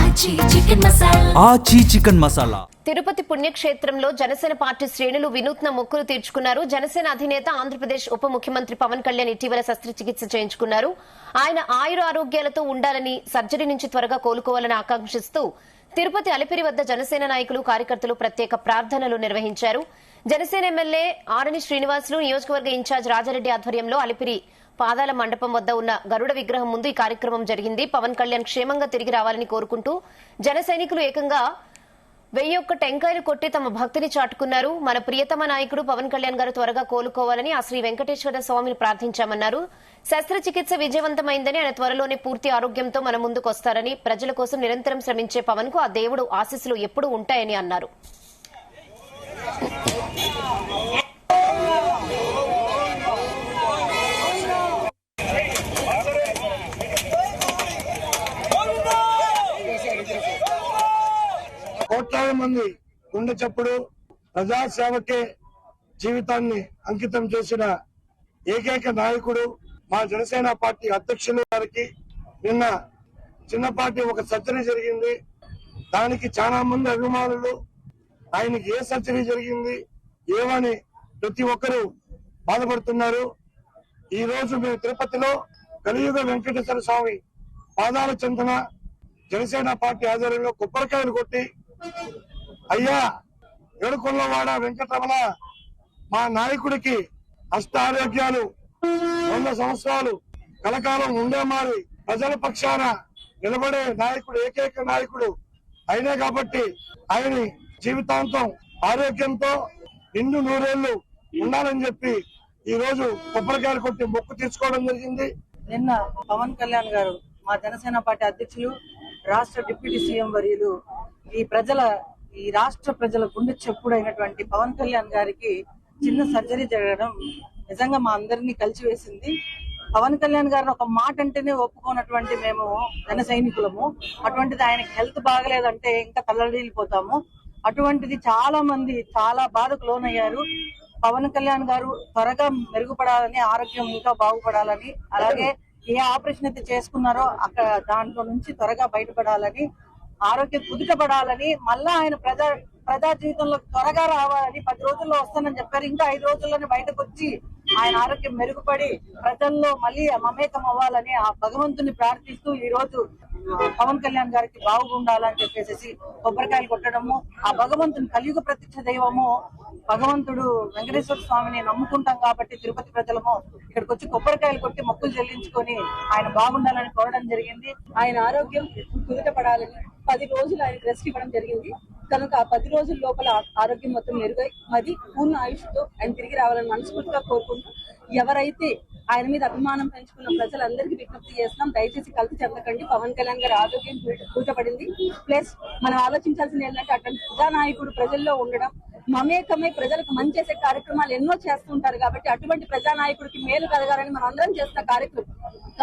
ఆచి చికెన్ మసాలా. తిరుపతి పుణ్యక్షేత్రంలో జనసేన పార్టీ శ్రేణులు వినూత్న మొక్కులు తీర్చుకున్నారు. జనసేన అధినేత ఆంధ్రప్రదేశ్ ఉప ముఖ్యమంత్రి పవన్ కళ్యాణ్ ఇటీవల శస్త్రచికిత్స చేయించుకున్నారు. ఆయన ఆయుర ఆరోగ్యాలతో ఉండాలని, సర్జరీ నుంచి త్వరగా కోలుకోవాలని ఆకాంక్షిస్తూ తిరుపతి అలిపిరి వద్ద జనసేన నాయకులు, కార్యకర్తలు ప్రత్యేక ప్రార్థనలు నిర్వహించారు. జనసేన ఎమ్మెల్యే ఆరణి శ్రీనివాసులు, నియోజకవర్గ ఇన్ఛార్జ్ రాజారెడ్డి ఆధ్వర్యంలో అలిపిరి పాదాల మండపం వద్ద ఉన్న గరుడ విగ్రహం ముందు ఈ కార్యక్రమం జరిగింది. పవన్ కళ్యాణ్ క్షేమంగా తిరిగి రావాలని కోరుకుంటూ జన సైనికులు ఏకంగా 1001 టెంకాయలు కొట్టి తమ భక్తిని చాటుకున్నారు. మన ప్రియతమ నాయకుడు పవన్ కళ్యాణ్ గారు త్వరగా కోలుకోవాలని ఆ శ్రీ వెంకటేశ్వర స్వామిని ప్రార్థించామన్నారు. శస్త్రచికిత్స విజయవంతమైందని, ఆయన త్వరలోనే పూర్తి ఆరోగ్యంతో మన ముందుకొస్తారని, ప్రజల కోసం నిరంతరం శ్రమించే పవన్ కు ఆ దేవుడు ఆశీస్సులు ఎప్పుడూ ఉంటాయని అన్నారు. కోట్లాది మంది గుండె చప్పుడు ప్రజాసేవకే జీవితాన్ని అంకితం చేసిన ఏకైక నాయకుడు మా జనసేన పార్టీ అధ్యక్షులు గారికి నిన్న చిన్నపాటి ఒక సర్జరీ జరిగింది. దానికి చాలా మంది అభిమానులు ఆయనకి ఏ సర్జరీ జరిగింది ఏమని ప్రతి ఒక్కరూ బాధపడుతున్నారు. ఈ రోజు మేము తిరుపతిలో కలియుగ వెంకటేశ్వర స్వామి పాదాల చెంతన జనసేన పార్టీ ఆధ్వర్యంలో కొబ్బరికాయలు కొట్టి, అయ్యా ఏడుకొండలవాడ వెంకటరమణ మా నాయకుడికి అష్టారోగ్యాలు 100 సంవత్సరాలు కలకాలం ఉండే మారి ప్రజల పక్షాన నిలబడే నాయకుడు, ఏకైక నాయకుడు అయినా కాబట్టి ఆయన జీవితాంతం ఆరోగ్యంతో నిండు 100 ఏళ్లు ఉండాలని చెప్పి ఈ రోజు కొబ్బరికాయలు కొట్టి మొక్కు తీసుకోవడం జరిగింది. నిన్న పవన్ కళ్యాణ్ గారు, మా జనసేన పార్టీ అధ్యక్షులు, రాష్ట్ర డిప్యూటీ సీఎం వర్యులు, ఈ రాష్ట్ర ప్రజల గుండె చెప్పుడైనటువంటి పవన్ కళ్యాణ్ గారికి చిన్న సర్జరీ జరగడం నిజంగా మా అందరినీ కలిసివేసింది. పవన్ కళ్యాణ్ గారిని ఒక మాట అంటేనే ఒప్పుకోనటువంటి మేము జన సైనికులము. అటువంటిది ఆయనకి హెల్త్ బాగలేదంటే ఇంకా తల్లడిల్లిపోతాము. అటువంటిది చాలా మంది చాలా బాధకు లోనయ్యారు. పవన్ కళ్యాణ్ గారు త్వరగా మెరుగుపడాలని, ఆరోగ్యం ఇంకా బాగుపడాలని, అలాగే ఏ ఆపరేషన్ అయితే చేసుకున్నారో అక్కడ దాంట్లో నుంచి త్వరగా బయటపడాలని, ఆరోగ్యం కుదుటపడాలని, మళ్ళా ఆయన ప్రజా జీవితంలో త్వరగా రావాలని 10 రోజుల్లో వస్తానని చెప్పారు. ఇంకా 5 రోజుల్లోనే బయటకు వచ్చి ఆయన ఆరోగ్యం మెరుగుపడి ప్రజల్లో మళ్ళీ మమేకం అవ్వాలని ఆ భగవంతుని ప్రార్థిస్తూ ఈ రోజు పవన్ కళ్యాణ్ గారికి బాగుండాలని చెప్పేసి కొబ్బరికాయలు కొట్టడము, ఆ భగవంతుని కలియుగ ప్రత్యక్ష దైవము భగవంతుడు వెంకటేశ్వర స్వామిని నమ్ముకుంటాం కాబట్టి తిరుపతి ప్రజలము ఇక్కడికి వచ్చి కొబ్బరికాయలు కొట్టి మొక్కులు చెల్లించుకొని ఆయన బాగుండాలని కోరడం జరిగింది. ఆయన ఆరోగ్యం కుదుటపడాలని 10 రోజులు ఆయనకు రెస్ట్ ఇవ్వడం జరిగింది. కనుక ఆ 10 రోజుల లోపల ఆరోగ్యం మొత్తం మెరుగై మరి పూర్ణ ఆయుష్తో ఆయన తిరిగి రావాలని మనస్ఫూర్తిగా కోరుకుంటూ, ఎవరైతే ఆయన మీద అభిమానం పెంచుకున్న ప్రజలందరికీ విజ్ఞప్తి చేస్తున్నాం, దయచేసి కల్తీ చెందకండి. పవన్ కళ్యాణ్ గారి ఆరోగ్యం కూటపడింది. ప్లస్ మనం ఆలోచించాల్సింది ఏంటంటే అటువంటి ప్రజానాయకుడు ప్రజల్లో ఉండడం, మమేకమై ప్రజలకు మంచి చేసే కార్యక్రమాలు ఎన్నో చేస్తుంటారు కాబట్టి అటువంటి ప్రజానాయకుడికి మేలు కలగాలని మనం అందరం చేస్తున్న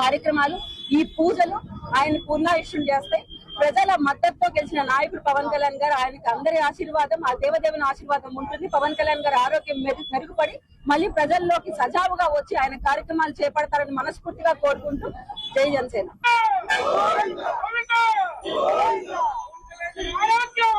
కార్యక్రమాలు, ఈ పూజలు ఆయన పూర్ణాయుష్యం చేస్తాయి. ప్రజల మద్దతుతో గెలిచిన నాయకుడు పవన్ కళ్యాణ్ గారు, ఆయనకి అందరి ఆశీర్వాదం, ఆ దేవదేవుని ఆశీర్వాదం ఉంటుంది. పవన్ కళ్యాణ్ గారి ఆరోగ్యం మెరుగుపడి మళ్ళీ ప్రజల్లోకి సజావుగా వచ్చి ఆయన కార్యక్రమాలు చేపడతారని మనస్ఫూర్తిగా కోరుకుంటూ జై జనసేన. ఆరోగ్యం